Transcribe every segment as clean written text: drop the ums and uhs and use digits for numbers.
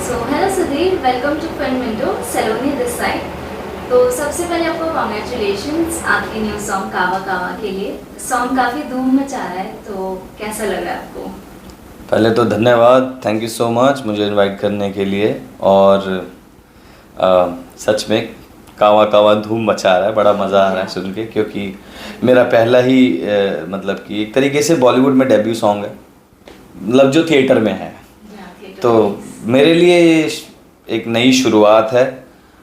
So hello Sudhir, welcome to Film Window, Saloni this side. तो सबसे पहले आपको कॉन्ग्रेचुलेशंस आपके न्यू सॉन्ग कावा कावा के लिए। सॉन्ग काफ़ी धूम मचा रहा है, तो कैसा लग रहा है आपको? पहले तो धन्यवाद, थैंक यू सो मच मुझे इनवाइट करने के लिए। और सच में कावा कावा धूम मचा रहा है, बड़ा मज़ा आ रहा है सुन के, क्योंकि मेरा पहला ही मतलब कि एक तरीके से बॉलीवुड में डेब्यू सॉन्ग है, मतलब जो थिएटर में है। तो मेरे लिए एक नई शुरुआत है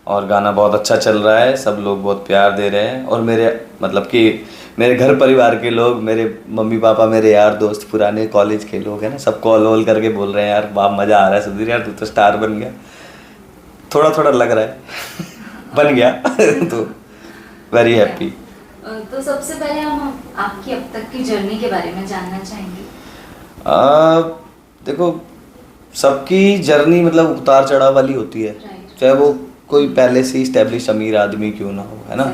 और गाना बहुत अच्छा चल रहा है, सब लोग बहुत प्यार दे रहे हैं। और मेरे मतलब कि मेरे घर परिवार के लोग, मेरे मम्मी पापा, मेरे यार दोस्त, पुराने कॉलेज के लोग हैं ना, सब कॉल वॉल करके बोल रहे हैं यार वाह मज़ा आ रहा है सुधीर, यार तू तो स्टार बन गया। थोड़ा थोड़ा लग रहा है बन गया तो वेरी हैप्पी। तो सबसे पहले हम आपकी अब तक की जर्नी के बारे में जानना चाहेंगे। देखो, सबकी जर्नी मतलब उतार चढ़ाव वाली होती है, चाहे वो कोई पहले से इस्टेब्लिश अमीर आदमी क्यों ना हो, है ना।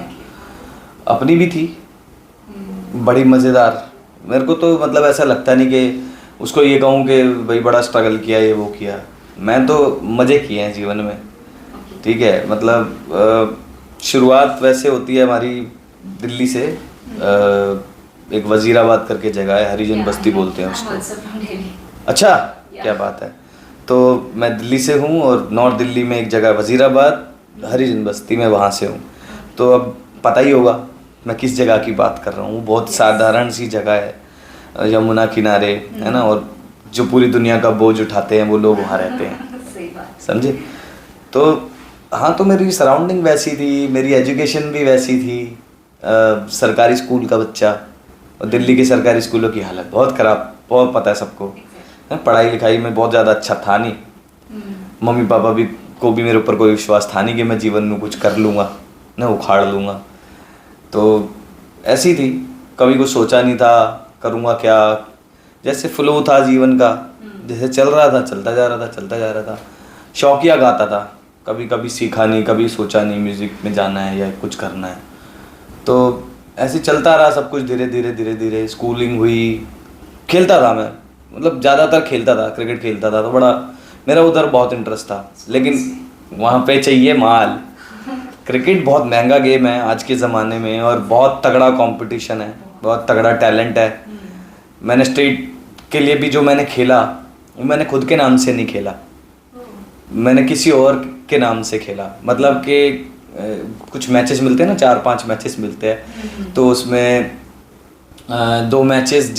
अपनी भी थी बड़ी मज़ेदार। मेरे को तो मतलब ऐसा लगता नहीं कि उसको ये कहूँ कि भाई बड़ा स्ट्रगल किया ये वो किया। मैं तो मज़े किए हैं जीवन में, ठीक है। मतलब शुरुआत वैसे होती है हमारी दिल्ली से। एक वजीराबाद करके जगह है, हरिजन बस्ती बोलते हैं उसको। अच्छा, क्या बात है। तो मैं दिल्ली से हूँ और नॉर्थ दिल्ली में एक जगह वजीराबाद, हरिजन बस्ती में, वहाँ से हूँ। तो अब पता ही होगा मैं किस जगह की बात कर रहा हूँ। बहुत साधारण सी जगह है, यमुना किनारे, है ना। और जो पूरी दुनिया का बोझ उठाते हैं वो लोग वहाँ रहते हैं, समझे। तो हाँ, तो मेरी सराउंडिंग वैसी थी, मेरी एजुकेशन भी वैसी थी। सरकारी स्कूल का बच्चा, और दिल्ली के सरकारी स्कूलों की हालत बहुत ख़राब, बहुत पता है सबको। पढ़ाई लिखाई में बहुत ज़्यादा अच्छा था नहीं। मम्मी पापा भी को भी मेरे ऊपर कोई विश्वास था नहीं कि मैं जीवन में कुछ कर लूँगा ना, उखाड़ लूँगा। तो ऐसी थी, कभी कुछ सोचा नहीं था करूँगा क्या। जैसे फ्लो था जीवन का, जैसे चल रहा था चलता जा रहा था, चलता जा रहा था। शौकिया गाता था, कभी कभी सीखा नहीं, कभी सोचा नहीं म्यूज़िक में जाना है या कुछ करना है। तो ऐसे चलता रहा सब कुछ, धीरे धीरे धीरे धीरे स्कूलिंग हुई। खेलता था मैं, मतलब ज़्यादातर खेलता था, क्रिकेट खेलता था, तो बड़ा मेरा उधर बहुत इंटरेस्ट था। लेकिन वहाँ पे चाहिए माल। क्रिकेट बहुत महंगा गेम है आज के ज़माने में, और बहुत तगड़ा कंपटीशन है, बहुत तगड़ा टैलेंट है। मैंने स्टेट के लिए भी जो मैंने खेला, वो मैंने खुद के नाम से नहीं खेला, मैंने किसी और के नाम से खेला। मतलब कि कुछ मैचेस मिलते हैं ना, 4-5 मैचेस मिलते हैं। तो उसमें 2 मैचेस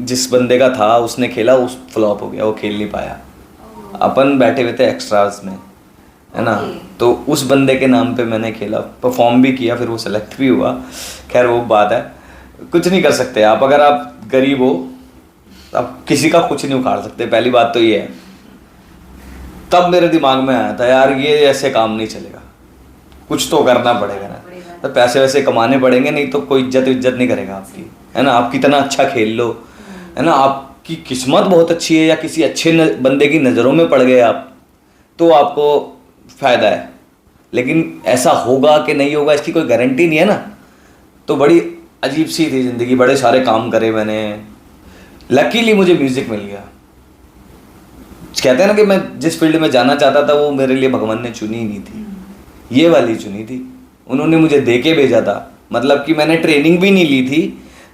जिस बंदे का था उसने खेला, उस फ्लॉप हो गया, वो खेल नहीं पाया। अपन बैठे हुए थे एक्स्ट्रास में, है ना। तो उस बंदे के नाम पे मैंने खेला, परफॉर्म भी किया, फिर वो सेलेक्ट भी हुआ। खैर वो बात है, कुछ नहीं कर सकते आप। अगर आप गरीब हो आप किसी का कुछ नहीं उखाड़ सकते, पहली बात तो ये है। तब मेरे दिमाग में आया था यार ये ऐसे काम नहीं चलेगा, कुछ तो करना पड़ेगा ना। तो पैसे वैसे कमाने पड़ेंगे, नहीं तो कोई इज्जत नहीं करेगा आपकी, है ना। आप कितना अच्छा खेल लो, है ना, आपकी किस्मत बहुत अच्छी है या किसी अच्छे बंदे की नज़रों में पड़ गए आप, तो आपको फ़ायदा है। लेकिन ऐसा होगा कि नहीं होगा इसकी कोई गारंटी नहीं है ना। तो बड़ी अजीब सी थी ज़िंदगी, बड़े सारे काम करे मैंने। लकीली मुझे म्यूज़िक मिल गया। कहते हैं ना कि मैं जिस फील्ड में जाना चाहता था वो मेरे लिए भगवान ने चुनी नहीं थी, ये वाली चुनी थी। उन्होंने मुझे दे के भेजा था, मतलब कि मैंने ट्रेनिंग भी नहीं ली थी,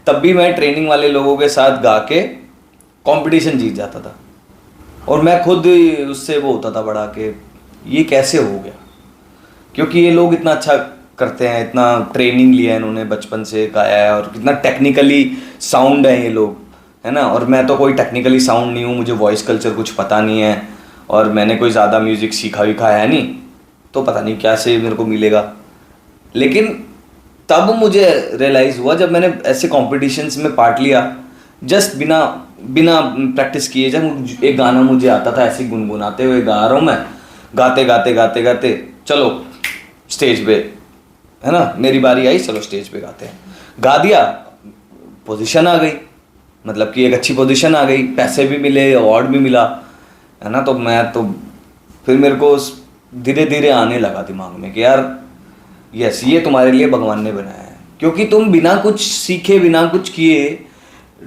तब भी मैं ट्रेनिंग वाले लोगों के साथ गा के कंपटीशन जीत जाता था। और मैं खुद उससे वो होता था बड़ा कि ये कैसे हो गया, क्योंकि ये लोग इतना अच्छा करते हैं, इतना ट्रेनिंग लिया है इन्होंने, बचपन से गाया है, और कितना टेक्निकली साउंड है ये लोग, है ना। और मैं तो कोई टेक्निकली साउंड नहीं हूँ, मुझे वॉइस कल्चर कुछ पता नहीं है, और मैंने कोई ज़्यादा म्यूज़िक सीखा वीखा है नहीं, तो पता नहीं क्या से मेरे को मिलेगा। लेकिन तब मुझे रियलाइज़ हुआ जब मैंने ऐसे कॉम्पिटिशन्स में पार्ट लिया, जस्ट बिना प्रैक्टिस किए। जब एक गाना मुझे आता था ऐसे गुनगुनाते हुए गा रहा हूँ मैं, गाते गाते गाते गाते चलो स्टेज पे, है ना, मेरी बारी आई, चलो स्टेज पे गाते हैं। गा दिया, पोजीशन आ गई, मतलब कि एक अच्छी पोजीशन आ गई, पैसे भी मिले, अवार्ड भी मिला, है ना। तो मैं तो फिर मेरे को धीरे धीरे आने लगा दिमाग में कि यार यस, ये तुम्हारे लिए भगवान ने बनाया है, क्योंकि तुम बिना कुछ सीखे, बिना कुछ किए,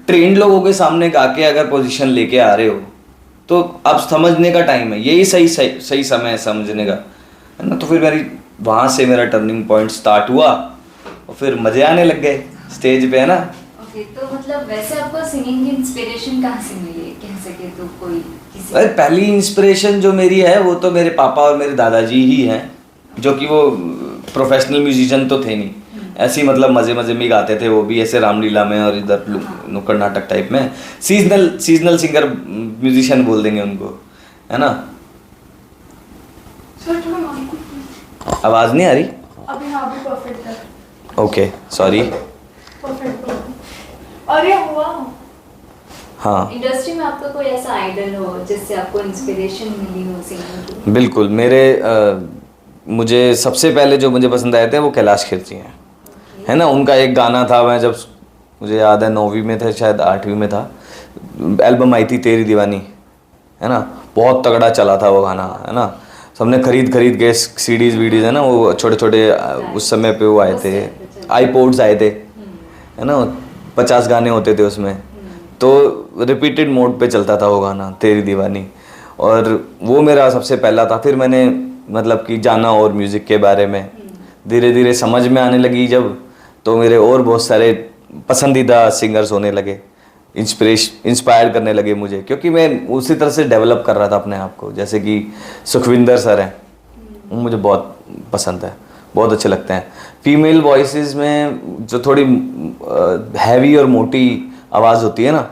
ट्रेंड लोगों के सामने गा के अगर पोजीशन लेके आ रहे हो, तो अब समझने का टाइम है, यही सही सही सही समय है समझने का, है ना। तो फिर मेरी वहाँ से मेरा टर्निंग पॉइंट स्टार्ट हुआ और फिर मज़े आने लग गए स्टेज पे, है ना। ओके, तो मतलब वैसे आपको सिंगिंग की इंस्पिरेशन कहाँ से मिली, कह सके तो कोई किसी? अरे पहली इंस्पिरेशन जो मेरी है वो तो मेरे पापा और मेरे दादाजी ही हैं, जो कि वो प्रोफेशनल म्यूजिशियन तो थे नहीं, ऐसे ही मतलब मज़े मज़े में गाते थे वो भी, ऐसे रामलीला में और इधर नुक्कड़ नाटक टाइप में, सीजनल सिंगर म्यूजिशियन बोल देंगे उनको, है ना। आवाज़ नहीं आ रही? अभी हाँ, अभी परफेक्ट है। Okay sorry. परफेक्ट। अरे हुआ। हाँ इंडस्ट्री में आपका कोई ऐसा आइडल हो जिससे आपको इंस्पिरेशन मिली हो सिंगिंग की? बिल्कुल, मुझे सबसे पहले जो मुझे पसंद आए थे वो कैलाश खेर जी हैं, है ना। उनका एक गाना था, मैं जब मुझे याद है 9वीं में था शायद 8वीं में था, एल्बम आई थी तेरी दीवानी, है ना। बहुत तगड़ा चला था वो गाना, है ना। सबने खरीद के सीडीज वीडीज, है ना, वो छोटे छोटे उस समय पे वो आए थे, आईपॉड्स आए थे, है ना, 50 गाने होते थे उसमें, तो रिपीटेड मोड पे चलता था वो गाना तेरी दीवानी, और वो मेरा सबसे पहला था। फिर मैंने मतलब कि जाना और म्यूज़िक के बारे में, धीरे धीरे समझ में आने लगी जब, तो मेरे और बहुत सारे पसंदीदा सिंगर्स होने लगे, इंस्पायर करने लगे मुझे, क्योंकि मैं उसी तरह से डेवलप कर रहा था अपने आप को। जैसे कि सुखविंदर सर हैं, वो मुझे बहुत पसंद है, बहुत अच्छे लगते हैं। फीमेल वॉइसेस में जो थोड़ी हैवी और मोटी आवाज़ होती है ना,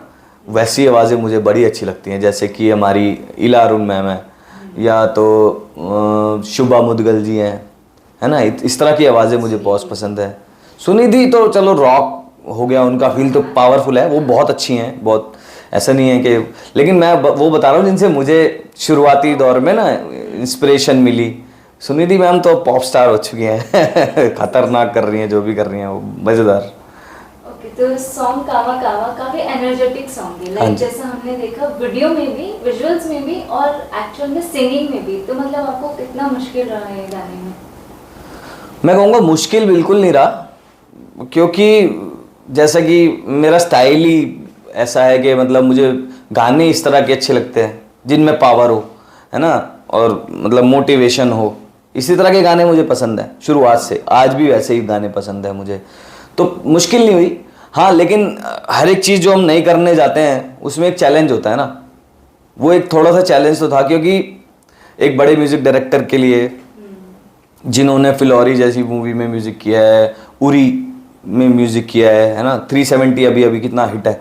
वैसी आवाज़ें मुझे बड़ी अच्छी लगती हैं, जैसे कि हमारी इला अरुण मैम है, या तो शुभा मुदगल जी हैं, है ना। इस तरह की आवाज़ें मुझे बहुत पसंद है। सुनिधि तो चलो रॉक हो गया, उनका फील तो पावरफुल है, वो बहुत अच्छी हैं, बहुत ऐसा नहीं है कि, लेकिन मैं वो बता रहा हूँ जिनसे मुझे शुरुआती दौर में ना इंस्पिरेशन मिली। सुनिधि मैम तो पॉप स्टार हो चुकी हैं खतरनाक कर रही हैं, जो भी कर रही हैं वो मज़ेदार। ओके, तो सॉन्ग कावा कावा काफी एनर्जेटिक सॉन्ग है, लाइक जैसा हमने देखा वीडियो में भी, विजुअल्स में भी और एक्चुअल में सिंगिंग में भी, तो मतलब आपको कितना मुश्किल रहा है गाने में? मैं कहूँगा मुश्किल बिल्कुल नहीं रहा, क्योंकि जैसा कि मेरा स्टाइल ही ऐसा है कि मतलब मुझे गाने इस तरह के अच्छे लगते हैं जिनमें पावर हो, है ना, और मतलब मोटिवेशन हो, इसी तरह के गाने मुझे पसंद है शुरुआत से, आज भी वैसे ही गाने पसंद है मुझे, तो मुश्किल नहीं हुई। हाँ, लेकिन हर एक चीज़ जो हम नहीं करने जाते हैं उसमें एक चैलेंज होता है ना, वो एक थोड़ा सा चैलेंज तो था, क्योंकि एक बड़े म्यूज़िक डायरेक्टर के लिए जिन्होंने फिलौरी जैसी मूवी में म्यूज़िक किया है, उरी में म्यूज़िक किया है ना, 370 अभी कितना हिट है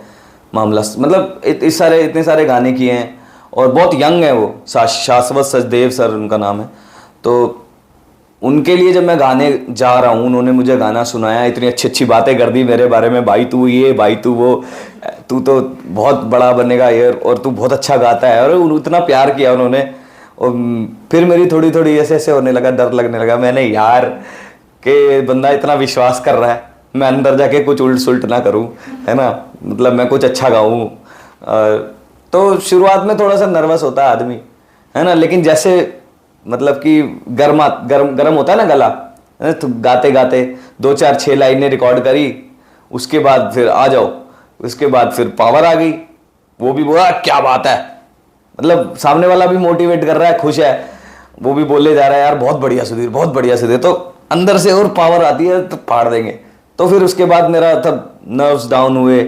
मामला, मतलब इतने सारे गाने किए हैं, और बहुत यंग है वो, शाश्वत सचदेव सर उनका नाम है। तो उनके लिए जब मैं गाने जा रहा हूँ, उन्होंने मुझे गाना सुनाया, इतनी अच्छी अच्छी बातें कर दी मेरे बारे में, भाई तू ये, भाई तू वो, तू तो बहुत बड़ा बनेगा ये, और तू बहुत अच्छा गाता है, और उतना प्यार किया उन्होंने। और फिर मेरी थोड़ी थोड़ी ऐसे होने लगा, डर लगने लगा, मैंने यार कि बंदा इतना विश्वास कर रहा है, मैं अंदर जाके कुछ उल्ट सुल्ट ना करूं, है ना, मतलब मैं कुछ अच्छा गाऊं। तो शुरुआत में थोड़ा सा नर्वस होता है आदमी, है ना, लेकिन जैसे मतलब कि गरम होता है ना गला, तो गाते गाते 2-4-6 लाइनें रिकॉर्ड करी, उसके बाद फिर आ जाओ, उसके बाद फिर पावर आ गई, वो भी बोला क्या बात है, मतलब सामने वाला भी मोटिवेट कर रहा है, खुश है, वो भी बोले जा रहा है यार बहुत बढ़िया सुधीर, बहुत बढ़िया सुधीर, तो अंदर से और पावर आती है, तो फाड़ देंगे। तो फिर उसके बाद मेरा तब नर्व्स डाउन हुए,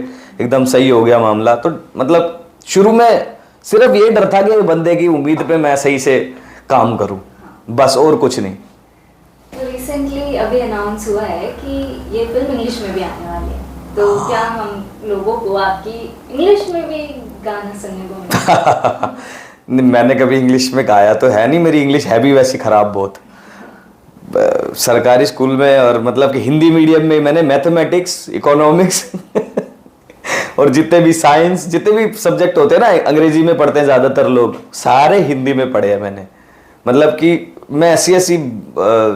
एकदम सही हो गया मामला। तो मतलब शुरू में सिर्फ ये डर था कि बंदे की उम्मीद पे मैं सही से काम करूं, बस, और कुछ नहीं। तो रिसेंटली अभी अनाउंस हुआ है कि ये फिल्म इंग्लिश में भी आने वाली है, तो क्या हम लोगों को आपकी इंग्लिश में भी गाना सुनने को मिलेगा? मैंने कभी इंग्लिश में गाया तो है नहीं, मेरी इंग्लिश है भी वैसी खराब बहुत। सरकारी स्कूल में और मतलब कि हिंदी मीडियम में मैंने मैथमेटिक्स, इकोनॉमिक्स और जितने भी साइंस, जितने भी सब्जेक्ट होते हैं ना, अंग्रेजी में पढ़ते हैं ज़्यादातर लोग, सारे हिंदी में पढ़े हैं मैंने। मतलब कि मैं ऐसी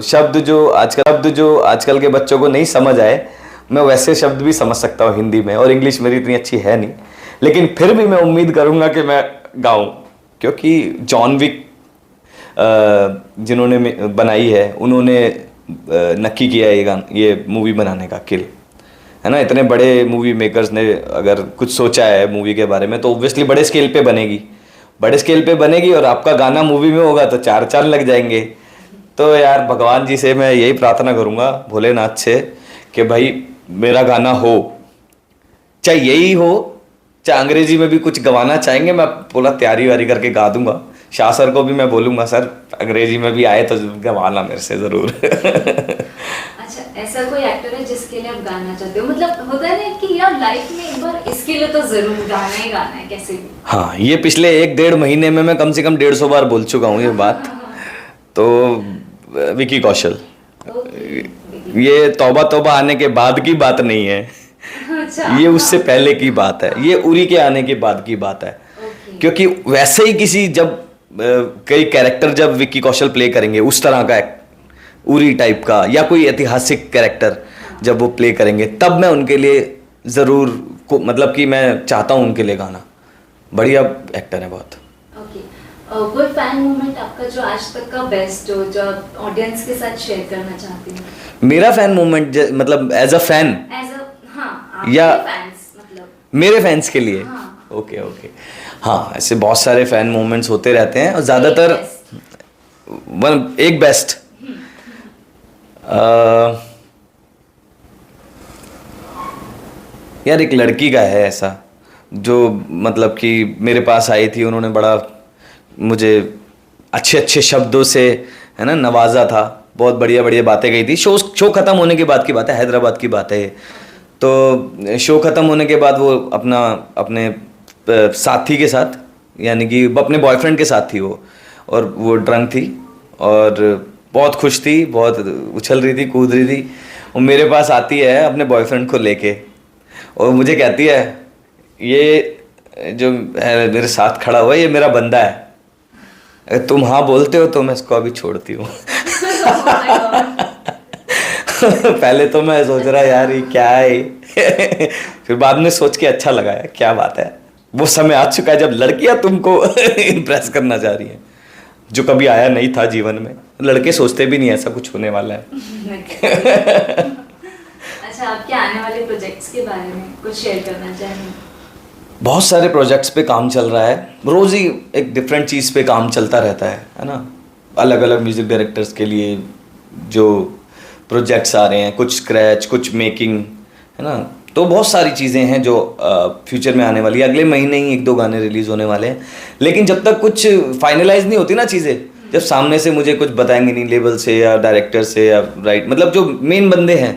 शब्द जो आजकल के बच्चों को नहीं समझ आए, मैं वैसे शब्द भी समझ सकता हूँ हिंदी में, और इंग्लिश मेरी इतनी अच्छी है नहीं, लेकिन फिर भी मैं उम्मीद करूँगा कि मैं गाऊँ, क्योंकि जॉन विक जिन्होंने बनाई है, उन्होंने नक्की किया है ये मूवी बनाने का, किल, है ना। इतने बड़े मूवी मेकर्स ने अगर कुछ सोचा है मूवी के बारे में, तो ऑब्वियसली बड़े स्केल पे बनेगी, बड़े स्केल पे बनेगी और आपका गाना मूवी में होगा तो 4 चांद लग जाएंगे। तो यार भगवान जी से मैं यही प्रार्थना करूँगा, भोलेनाथ से, कि भाई मेरा गाना हो, चाहे यही हो, चाहे अंग्रेजी में भी कुछ गवाना चाहेंगे, मैं पूरा तैयारी वारी करके गा दूंगा। शाह सर को भी मैं बोलूँगा, सर अंग्रेजी में भी आए तो गवाना मेरे से ज़रूर। अच्छा, ऐसा कोई एक्टर है जिसके लिए आप गाना चाहते हो? मतलब होता है ना कि यार लाइफ में एक बार इसके लिए तो जरूर गाना ही गाना है, कैसे भी। हाँ, ये पिछले 1-1.5 महीने में मैं कम से कम 150 बार बोल चुका हूँ ये बात। तो विकी कौशल, ओके। ये तौबा तौबा आने के बाद की बात नहीं है, अच्छा, ये उससे पहले की बात है, ये उरी के आने के बाद की बात है। ओके। क्योंकि वैसे ही किसी जब कई कैरेक्टर जब विक्की कौशल प्ले करेंगे उस तरह का उरी टाइप का, या कोई ऐतिहासिक कैरेक्टर जब वो प्ले करेंगे, तब मैं उनके लिए ज़रूर मतलब कि मैं चाहता हूँ उनके लिए गाना। बढ़िया एक्टर है बहुत। ओके। कोई फैन मोमेंट आपका जो आज तक का बेस्ट हो, जो आप ऑडियंस के साथ शेयर करना चाहते हो? मेरा फैन मोमेंट मतलब as a fan as a, हाँ, या आपके फैंस मतलब। मेरे फैंस के लिए? हाँ। ओके ओके, हाँ, ऐसे बहुत सारे फैन मोमेंट्स होते रहते हैं और ज़्यादातर एक बेस्ट यार एक लड़की का है ऐसा, जो मतलब कि मेरे पास आई थी, उन्होंने बड़ा मुझे अच्छे अच्छे शब्दों से, है ना, नवाजा था, बहुत बढ़िया बढ़िया बातें कही थी। शो ख़त्म होने के बाद की बात है, हैदराबाद की बात है ये। तो शो ख़त्म होने के बाद वो अपने साथी के साथ, यानी कि अपने बॉयफ्रेंड के साथ थी वो, और वो ड्रंक थी और बहुत खुश थी, बहुत उछल रही थी, कूद रही थी। और मेरे पास आती है अपने बॉयफ्रेंड को लेके और मुझे कहती है, ये जो है मेरे साथ खड़ा हुआ है ये मेरा बंदा है, अगर तुम हाँ बोलते हो तो मैं इसको अभी छोड़ती हूँ। पहले तो मैं सोच रहा यार ये क्या है, फिर बाद में सोच के अच्छा लगा है, क्या बात है। वो समय आ चुका है जब लड़कियां तुमको इम्प्रेस करना चाह रही हैं, जो कभी आया नहीं था जीवन में। लड़के सोचते भी नहीं ऐसा कुछ होने वाला है। अच्छा, आपके आने वाले प्रोजेक्ट्स के बारे में कुछ शेयर करना चाहेंगे? बहुत सारे प्रोजेक्ट्स पे काम चल रहा है, रोज़ ही एक डिफरेंट चीज़ पे काम चलता रहता है ना। अलग अलग म्यूज़िक डायरेक्टर्स के लिए जो प्रोजेक्ट्स आ रहे हैं, कुछ स्क्रैच, कुछ मेकिंग, है ना। तो बहुत सारी चीज़ें हैं जो फ्यूचर में आने वाली है। अगले महीने ही 1-2 गाने रिलीज़ होने वाले हैं, लेकिन जब तक कुछ फाइनलाइज नहीं होती ना चीज़ें, जब सामने से मुझे कुछ बताएंगे नहीं लेबल से या डायरेक्टर से या राइट, मतलब जो मेन बंदे हैं,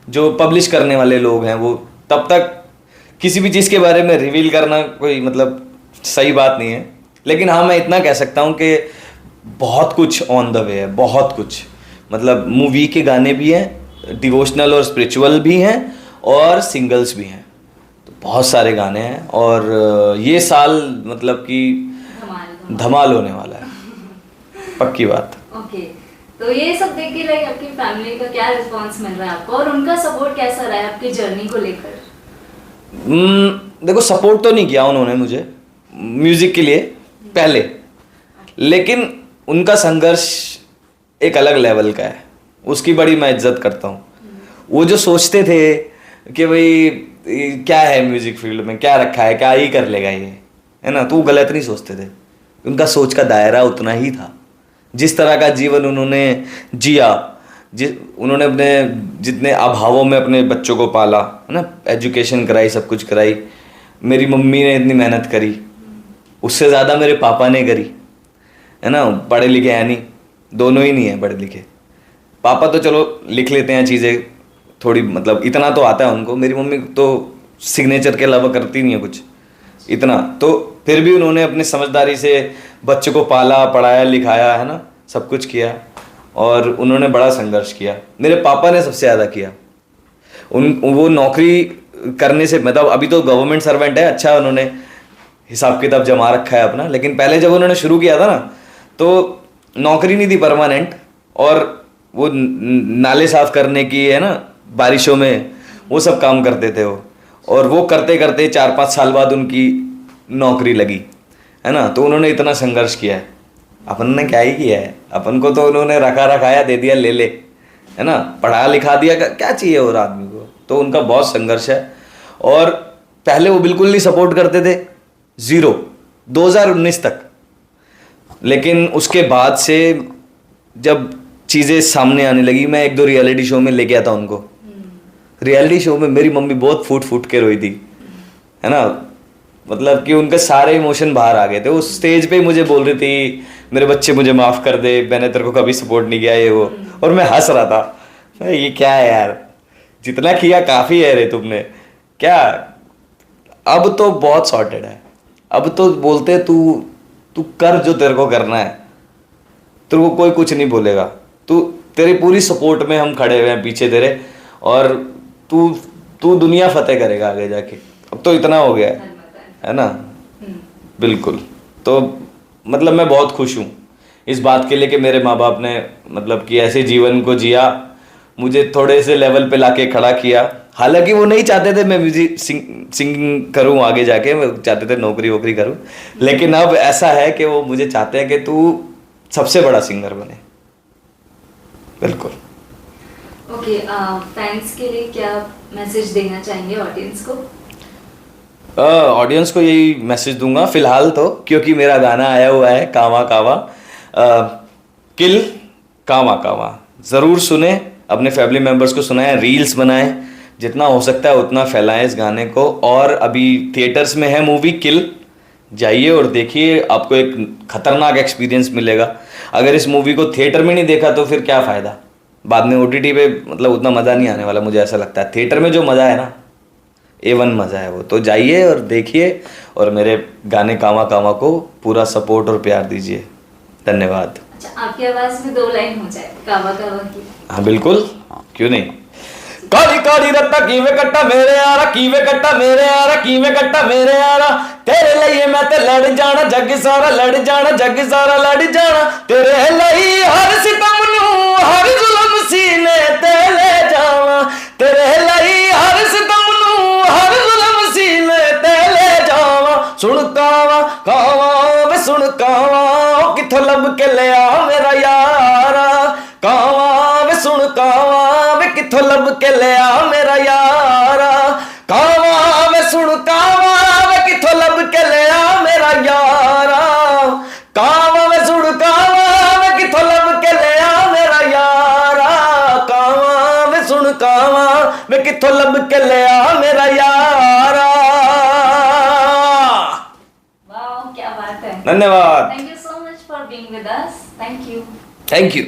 जो पब्लिश करने वाले लोग हैं, वो तब तक किसी भी चीज़ के बारे में रिवील करना कोई मतलब सही बात नहीं है। लेकिन हाँ, मैं इतना कह सकता हूँ कि बहुत कुछ ऑन द वे है, बहुत कुछ, मतलब मूवी के गाने भी हैं, डिवोशनल और स्पिरिचुअल भी हैं, और सिंगल्स भी हैं। तो बहुत सारे गाने हैं और ये साल मतलब कि धमाल होने वाला है, पक्की बात। ओके। तो ये सब देख के लाइक आपकी फैमिली का क्या रिस्पांस मिल रहा है आपको, और उनका सपोर्ट कैसा रहा है आपकी जर्नी को लेकर? देखो, सपोर्ट तो नहीं किया उन्होंने मुझे म्यूज़िक के लिए पहले, लेकिन उनका संघर्ष एक अलग लेवल का है, उसकी बड़ी मैं इज्जत करता हूँ। वो जो सोचते थे कि भाई क्या है म्यूज़िक फील्ड में, क्या रखा है, क्या ही कर लेगा ये, है ना, तो वो गलत नहीं सोचते थे। उनका सोच का दायरा उतना ही था। जिस तरह का जीवन उन्होंने जिया, उन्होंने अपने जितने अभावों में अपने बच्चों को पाला, है ना, एजुकेशन कराई, सब कुछ कराई। मेरी मम्मी ने इतनी मेहनत करी, उससे ज़्यादा मेरे पापा ने करी, है ना। पढ़े लिखे हैं नहीं, दोनों ही नहीं है पढ़े लिखे। पापा तो चलो लिख लेते हैं चीज़ें थोड़ी, मतलब इतना तो आता है उनको। मेरी मम्मी तो सिग्नेचर के अलावा करती नहीं है कुछ इतना, तो फिर भी उन्होंने अपनी समझदारी से बच्चों को पाला, पढ़ाया, लिखाया, है ना, सब कुछ किया। और उन्होंने बड़ा संघर्ष किया। मेरे पापा ने सबसे ज़्यादा किया। वो नौकरी करने से, मतलब अभी तो गवर्नमेंट सर्वेंट है, अच्छा उन्होंने हिसाब किताब जमा रखा है अपना, लेकिन पहले जब उन्होंने शुरू किया था ना, तो नौकरी नहीं थी परमानेंट, और वो नाले साफ करने की, है ना, बारिशों में वो सब काम करते थे वो। और वो करते करते 4-5 साल बाद उनकी नौकरी लगी, है ना। तो उन्होंने इतना संघर्ष किया है। अपन ने क्या ही किया है, अपन को तो उन्होंने रखा रखाया दे दिया, ले ले, है ना, पढ़ा लिखा दिया, क्या चाहिए और आदमी को। तो उनका बहुत संघर्ष है। और पहले वो बिल्कुल नहीं सपोर्ट करते थे, ज़ीरो, 2019 तक। लेकिन उसके बाद से जब चीज़ें सामने आने लगी, मैं 1-2 रियलिटी शो में ले गया था उनको। रियलिटी शो में मेरी मम्मी बहुत फूट फूट के रोई थी, है ना, मतलब कि उनके सारे इमोशन बाहर आ गए थे। उस स्टेज पे ही मुझे बोल रही थी मेरे बच्चे मुझे माफ़ कर दे, मैंने तेरे को कभी सपोर्ट नहीं किया ये वो, और मैं हंस रहा था, ये क्या है यार, जितना किया काफ़ी है रे तुमने क्या। अब तो बहुत सॉर्टेड है, अब तो बोलते तू तू कर जो तेरे को करना है, तेरे को कोई कुछ नहीं बोलेगा, तू तेरी पूरी सपोर्ट में हम खड़े हुए हैं पीछे तेरे, और तू तू दुनिया फतेह करेगा आगे जाके। अब तो इतना हो गया है ना। बिल्कुल। तो मतलब मैं बहुत खुश हूँ इस बात के लिए कि मेरे माँ बाप ने मतलब कि ऐसे जीवन को जिया, मुझे थोड़े से लेवल पे लाके खड़ा किया। हालांकि वो नहीं चाहते थे मैं म्यूजिक सिंगिंग करूँ आगे जाके, वो चाहते थे नौकरी वोकरी करूँ, लेकिन अब ऐसा है कि वो मुझे चाहते हैं कि तू सबसे बड़ा सिंगर बने। बिल्कुल। ओके, फैंस के लिए क्या मैसेज देना चाहेंगे ऑडियंस को? ऑडियंस को यही मैसेज दूंगा फिलहाल तो, क्योंकि मेरा गाना आया हुआ है कावा कावा, किल कावा कावा, ज़रूर सुने, अपने फैमिली मेम्बर्स को सुनाएं, रील्स बनाएं, जितना हो सकता है उतना फैलाएं इस गाने को। और अभी थिएटर्स में है मूवी किल, जाइए और देखिए, आपको एक खतरनाक एक्सपीरियंस मिलेगा। अगर इस मूवी को थिएटर में नहीं देखा तो फिर क्या फ़ायदा, बाद में OTT पे मतलब उतना मज़ा नहीं आने वाला, मुझे ऐसा लगता है। थिएटर में जो मज़ा है ना, A1 मज़ा है वो, तो जाइए और देखिए, और मेरे गाने कामा कामा को पूरा सपोर्ट और प्यार दीजिए। धन्यवाद। अच्छा, आपकी आवाज़ में 2 लाइन हो जाए कावा कावा की। हाँ बिल्कुल, क्यों नहीं। काली काली रत्ता कीवे कट्टा मेरे यारा, कीवे कट्टा मेरे यारा, कीवे कट्टा मेरे यारा, तेरे लिए मैं ते लड़ जाना जग सारा, लड़ जाना जग सारा, लड़ जाना तेरे लिए हर सितम नू, हर जुल्म सीने ते ले जावा, तेरे लिए हर सितम नू, हर जुल्म सीने ते ले जावा। सुन कावा कावा वे सुन कावा, ओ किथों लब के लिया मेरा यारा, कावा वे सुन कावा वे किथों लब के लिया मेरा यारा, कावा वे सुन कावा वे किथों लब के लिया मेरा यारा, कावा वे सुन कावा वे किथों लब के लिया मेरा यारा, कावा वे सुन कावा वे किथों लब के लिया मेरा यारा। वाह, क्या बात है। धन्यवाद। Thank you so much for being with us. Thank you. Thank you.